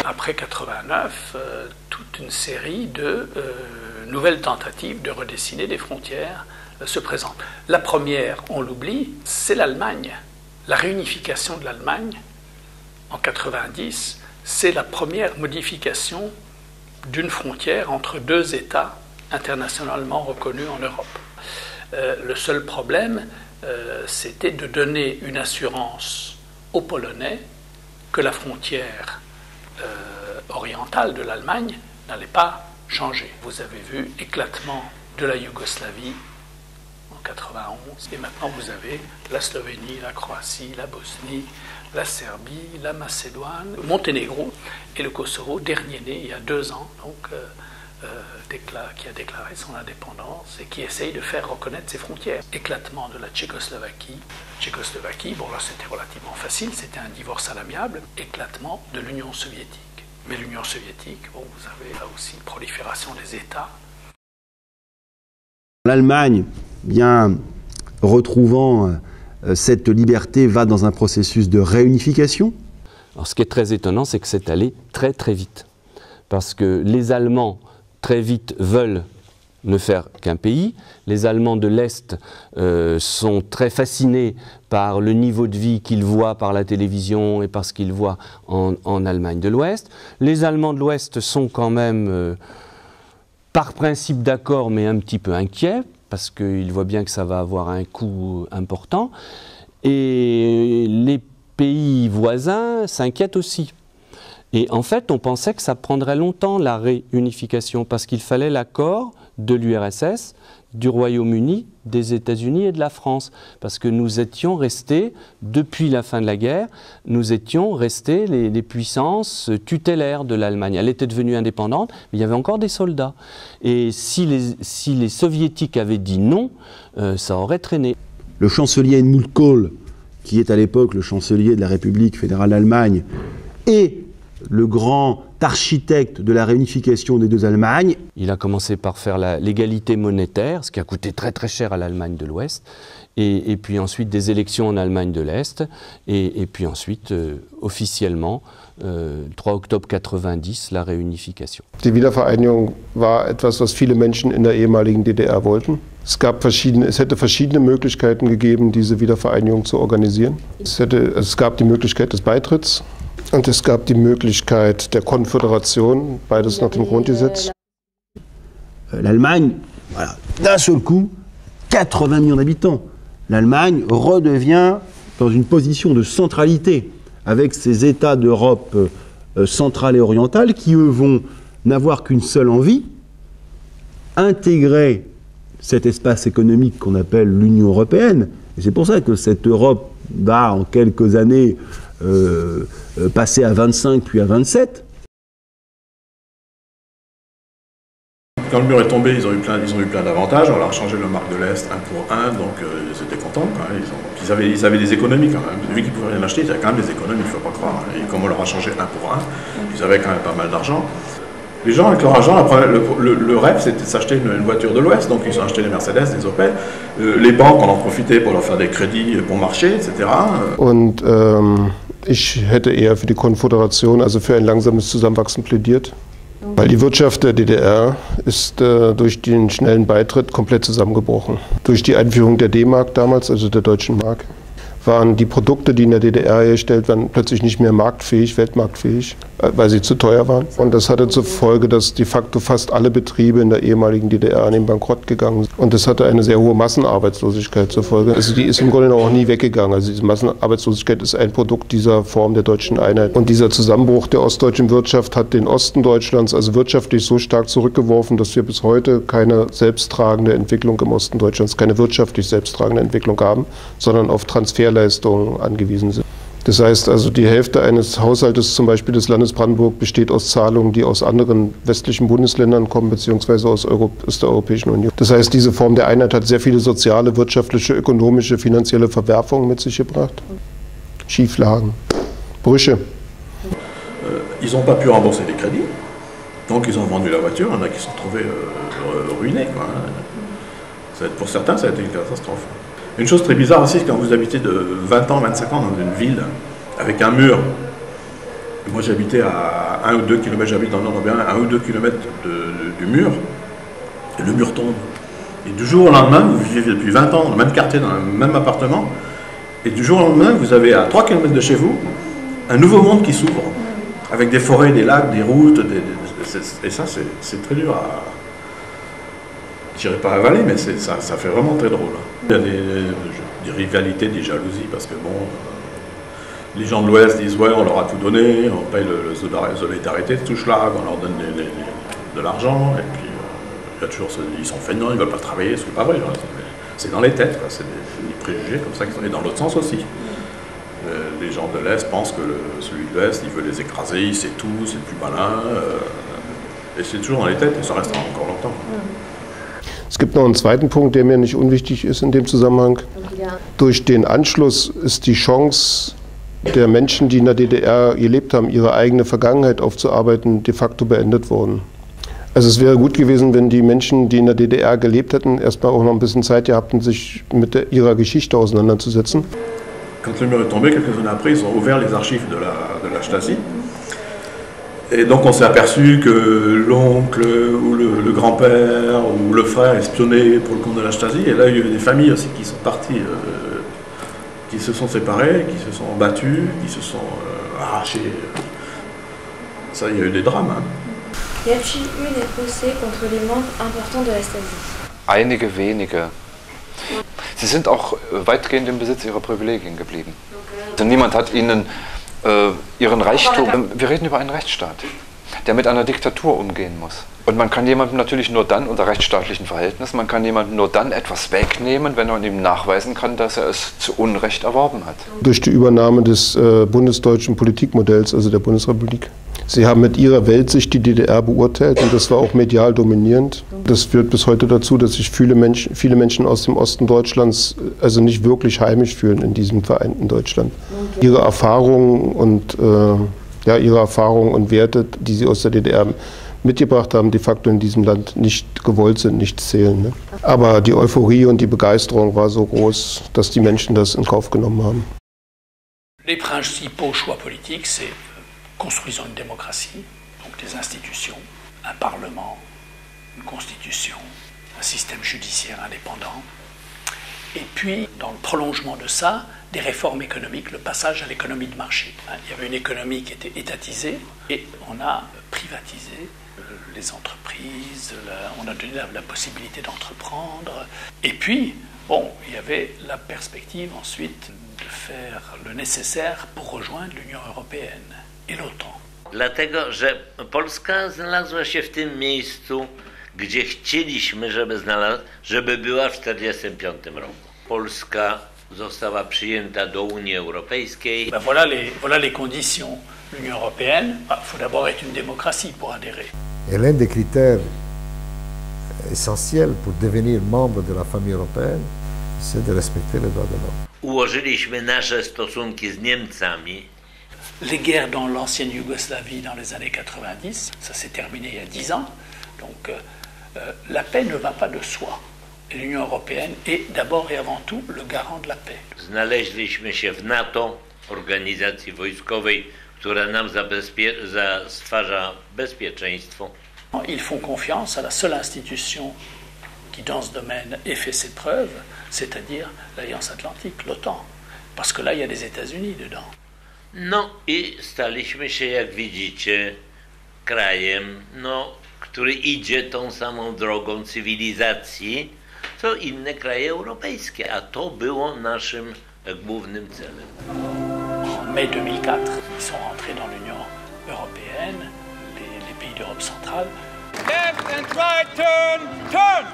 Après 89, toute une série de nouvelles tentatives de redessiner des frontières se présentent. La première, on l'oublie, c'est l'Allemagne. La réunification de l'Allemagne en 90, c'est la première modification d'une frontière entre deux États internationalement reconnus en Europe. Le seul problème, c'était de donner une assurance aux Polonais que la frontière orientale de l'Allemagne n'allait pas changer. Vous avez vu éclatement de la Yougoslavie en 91, et maintenant vous avez la Slovénie, la Croatie, la Bosnie, la Serbie, la Macédoine, le Monténégro et le Kosovo, dernier né il y a 2 ans, donc qui a déclaré son indépendance et qui essaye de faire reconnaître ses frontières. Éclatement de la Tchécoslovaquie. Bon là c'était relativement facile, c'était un divorce à l'amiable. Éclatement de l'Union soviétique. Mais l'Union soviétique, bon, vous avez là aussi une prolifération des États. L'Allemagne, bien retrouvant cette liberté, va dans un processus de réunification. Alors, ce qui est très étonnant, c'est que c'est allé très très vite. Parce que les Allemands, très vite, veulent ne faire qu'un pays. Les Allemands de l'Est sont très fascinés par le niveau de vie qu'ils voient par la télévision et par ce qu'ils voient en Allemagne de l'Ouest. Les Allemands de l'Ouest sont quand même, par principe d'accord, mais un petit peu inquiets, parce qu'ils voient bien que ça va avoir un coût important. Et les pays voisins s'inquiètent aussi. Et en fait, on pensait que ça prendrait longtemps, la réunification, parce qu'il fallait l'accord de l'URSS, du Royaume-Uni, des États-Unis et de la France. Parce que nous étions restés, depuis la fin de la guerre, nous étions restés les puissances tutélaires de l'Allemagne. Elle était devenue indépendante, mais il y avait encore des soldats. Et si les Soviétiques avaient dit non, ça aurait traîné. Le chancelier Helmut Kohl, qui est à l'époque le chancelier de la République fédérale d'Allemagne, et le grand architecte de la réunification des deux Allemagnes. Il a commencé par faire l'égalité monétaire, ce qui a coûté très très cher à l'Allemagne de l'Ouest, et puis ensuite des élections en Allemagne de l'Est, et puis ensuite officiellement, 3 octobre 90, la réunification. Die Wiedervereinigung war etwas, was viele Menschen in der ehemaligen DDR wollten. Es hätte verschiedene Möglichkeiten gegeben, diese Wiedervereinigung zu organisieren. Es gab die Möglichkeit des Beitritts. Und es gab die Möglichkeit der Konföderation, beides nach dem Grundgesetz. L'Allemagne, voilà, d'un seul coup, 80 millions d'habitants. L'Allemagne redevient dans une position de centralité avec ces États d'Europe centrale et orientale qui, eux, vont n'avoir qu'une seule envie, intégrer cet espace économique qu'on appelle l'Union européenne. Et c'est pour ça que cette Europe va, en quelques années, passer à 25 puis à 27. Quand le mur est tombé, ils ont eu plein d'avantages. On leur a changé le marque de l'Est 1 pour 1, donc ils étaient contents. Ils avaient des économies quand même. Vu qu'ils ne pouvaient rien acheter, ils avaient quand même des économies, il ne faut pas croire. Et comme on leur a changé 1 pour 1, ils avaient quand même pas mal d'argent. Les gens, avec leur argent, le rêve, c'était de s'acheter une voiture de l'Ouest. Donc ils ont acheté des Mercedes, des Opel. Les banques en ont profité pour leur faire des crédits bon marché, etc. Ich hätte eher für die Konföderation, also für ein langsames Zusammenwachsen plädiert, weil die Wirtschaft der DDR ist durch den schnellen Beitritt komplett zusammengebrochen. Durch die Einführung der D-Mark damals, also der deutschen Mark, waren die Produkte, die in der DDR hergestellt waren, plötzlich nicht mehr marktfähig, weltmarktfähig, weil sie zu teuer waren. Und das hatte zur Folge, dass de facto fast alle Betriebe in der ehemaligen DDR an den Bankrott gegangen sind. Und das hatte eine sehr hohe Massenarbeitslosigkeit zur Folge. Also die ist im Grunde auch nie weggegangen. Also diese Massenarbeitslosigkeit ist ein Produkt dieser Form der deutschen Einheit. Und dieser Zusammenbruch der ostdeutschen Wirtschaft hat den Osten Deutschlands also wirtschaftlich so stark zurückgeworfen, dass wir bis heute keine selbsttragende Entwicklung im Osten Deutschlands, keine wirtschaftlich selbsttragende Entwicklung haben, sondern auf Transfer Transferleistungen angewiesen sind. Das heißt also, die Hälfte eines Haushaltes, zum Beispiel des Landes Brandenburg, besteht aus Zahlungen, die aus anderen westlichen Bundesländern kommen, beziehungsweise aus der Europäischen Union. Das heißt, diese Form der Einheit hat sehr viele soziale, wirtschaftliche, ökonomische, finanzielle Verwerfungen mit sich gebracht. Schieflagen, Brüche. Ils n'ont pas pu rembourser les crédits, donc ils ont vendu la voiture. Il y en a qui se sont retrouvés ruinés, quoi. Pour certains, ça a été une catastrophe. Une chose très bizarre aussi, quand vous habitez de 20 ans, 25 ans dans une ville avec un mur. Moi j'habitais à 1 ou 2 km, j'habite dans le nord européen, à 1 ou 2 km du mur, et le mur tombe. Et du jour au lendemain, vous vivez depuis 20 ans dans le même quartier, dans le même appartement, et du jour au lendemain, vous avez à 3 km de chez vous un nouveau monde qui s'ouvre, avec des forêts, des lacs, des routes, et ça c'est très dur à... Je dirais pas avaler, mais ça fait vraiment très drôle. Il y a des rivalités, des jalousies, parce que bon, les gens de l'Ouest disent ouais, on leur a tout donné, on paye le solidarité de Touchlag, on leur donne de l'argent, et puis il y a toujours ils sont feignants, ils ne veulent pas travailler, ce qui n'est pas vrai. C'est dans les têtes, c'est des préjugés comme ça, et dans l'autre sens aussi. Les gens de l'Est pensent que celui de l'Est, il veut les écraser, il sait tout, c'est le plus malin, et c'est toujours dans les têtes, et ça restera encore longtemps. Es gibt noch einen zweiten Punkt, der mir nicht unwichtig ist in dem Zusammenhang. Ja. Durch den Anschluss ist die Chance der Menschen, die in der DDR gelebt haben, ihre eigene Vergangenheit aufzuarbeiten, de facto beendet worden. Also es wäre gut gewesen, wenn die Menschen, die in der DDR gelebt hätten, erstmal auch noch ein bisschen Zeit gehabt, sich mit ihrer Geschichte auseinanderzusetzen. Quand le mur est tombé, quelques années après, ils ont ouvert les archives de la Stasi. Et donc on s'est aperçu que l'oncle ou le grand-père ou le frère espionnaient pour le compte de la Stasi. Et là, il y a eu des familles aussi qui sont parties, qui se sont séparées, qui se sont battues, qui se sont arrachées. Ça, il y a eu des drames. Hein. Y a-t-il eu des procès contre les membres importants de la Stasi? Einige wenige. Sie sind auch weitgehend im Besitz ihrer Privilegien geblieben. Also niemand hat ihnen ihren Reichtum. Wir reden über einen Rechtsstaat, der mit einer Diktatur umgehen muss. Und man kann jemandem natürlich nur dann, unter rechtsstaatlichen Verhältnissen, man kann jemandem nur dann etwas wegnehmen, wenn man ihm nachweisen kann, dass er es zu Unrecht erworben hat. Durch die Übernahme des bundesdeutschen Politikmodells, also der Bundesrepublik. Sie haben mit ihrer Weltsicht die DDR beurteilt und das war auch medial dominierend. Das führt bis heute dazu, dass sich viele Menschen aus dem Osten Deutschlands also nicht wirklich heimisch fühlen in diesem vereinten Deutschland. Ihre Erfahrungen und Werte, die sie aus der DDR mitgebracht haben, de facto in diesem Land nicht gewollt sind, nicht zählen. Ne? Aber die Euphorie und die Begeisterung war so groß, dass die Menschen das in Kauf genommen haben. Les principaux choix politiques, c'est construisons une démocratie, donc des institutions, un parlement, une constitution, un système judiciaire indépendant. Et puis, dans le prolongement de ça, des réformes économiques, le passage à l'économie de marché. Il y avait une économie qui était étatisée et on a privatisé les entreprises, on a donné la possibilité d'entreprendre. Et puis, bon, il y avait la perspective ensuite de faire le nécessaire pour rejoindre l'Union européenne i l'OTAN. Dlatego, że Polska znalazła się w tym miejscu, gdzie chcieliśmy, żeby była w 1945 roku. Polska została przyjęta do Unii Europejskiej. Voilà les conditions. L'Union européenne, il faut d'abord être une démocratie pour adhérer. Et l'un des critères essentiels pour devenir membre de la famille européenne, c'est de respecter les droits de l'homme. Ułożyliśmy nasze stosunki z Niemcami. Les guerres dans l'ancienne Yougoslavie dans les années 90, ça s'est terminé il y a 10 ans, donc la paix ne va pas de soi. L'Union européenne est d'abord et avant tout le garant de la paix. Znaleźliśmy się w NATO, organizacji wojskowej, która nam stwarza bezpieczeństwo. Ils font confiance à la seule institution qui dans ce domaine ait fait ses preuves, c'est-à-dire l'Alliance Atlantique, l'OTAN, parce que là il y a les États-Unis dedans. No i staliśmy się, jak widzicie, krajem, który idzie tą samą drogą cywilizacji, co inne kraje europejskie, a to było naszym głównym celem. En mai 2004, ils sont rentrés dans l'Union européenne, les pays d'Europe centrale. Left and right turn, turn!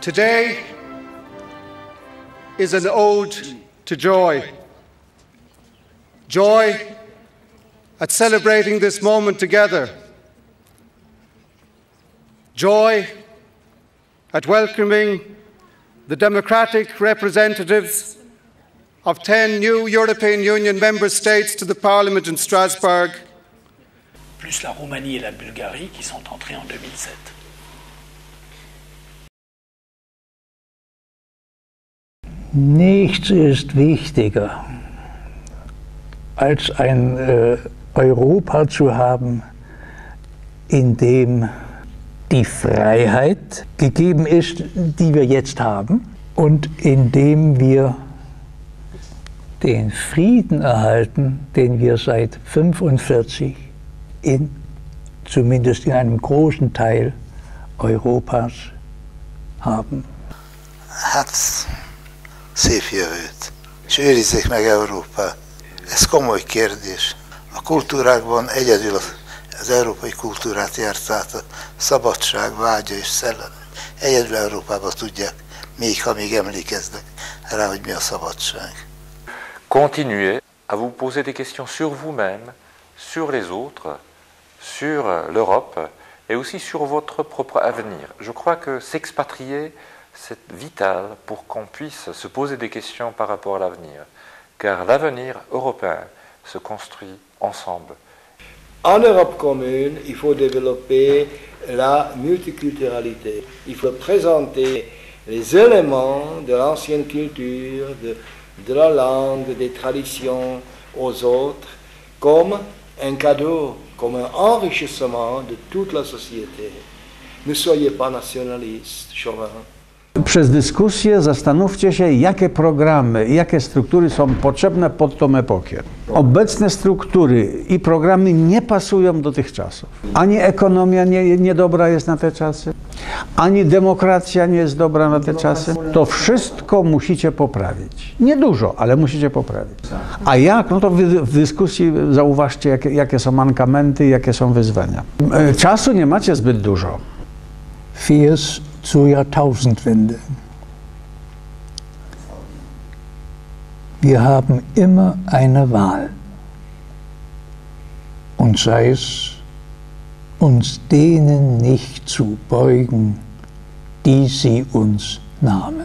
Today, is an ode to joy. Joy at celebrating this moment together. Joy at welcoming the democratic representatives of 10 new European Union member states to the Parliament in Strasbourg. Plus la Roumanie et la Bulgarie qui sont entrées en 2007. Nichts ist wichtiger, als ein Europa zu haben, in dem die Freiheit gegeben ist, die wir jetzt haben, und in dem wir den Frieden erhalten, den wir seit 1945 zumindest in einem großen Teil Europas haben. Szép jövőt, és őrizzék meg Európa. Ez komoly kérdés. A kultúrákban egyedül az európai kultúrát járt át a szabadság vágya és szellem. Egyedül Európában tudják, még ha még emlékeznek rá, hogy mi a szabadság. Continuez à vous poser des questions sur vous-même, sur les autres, sur l'Europe et aussi sur votre propre avenir. Je crois que s'expatrier, c'est vital pour qu'on puisse se poser des questions par rapport à l'avenir, car l'avenir européen se construit ensemble. En Europe commune, il faut développer la multiculturalité. Il faut présenter les éléments de l'ancienne culture, de la langue, des traditions aux autres, comme un cadeau, comme un enrichissement de toute la société. Ne soyez pas nationalistes, chauvins. Przez dyskusję zastanówcie się, jakie programy, jakie struktury są potrzebne pod tą epokę. Obecne struktury i programy nie pasują do tych czasów. Ani ekonomia niedobra jest na te czasy, ani demokracja nie jest dobra na te czasy. To wszystko musicie poprawić. Niedużo, ale musicie poprawić. A jak? No to w dyskusji zauważcie, jakie są mankamenty, jakie są wyzwania. Czasu nie macie zbyt dużo. Zur Jahrtausendwende. Wir haben immer eine Wahl. Und sei es, uns denen nicht zu beugen, die sie uns nahmen.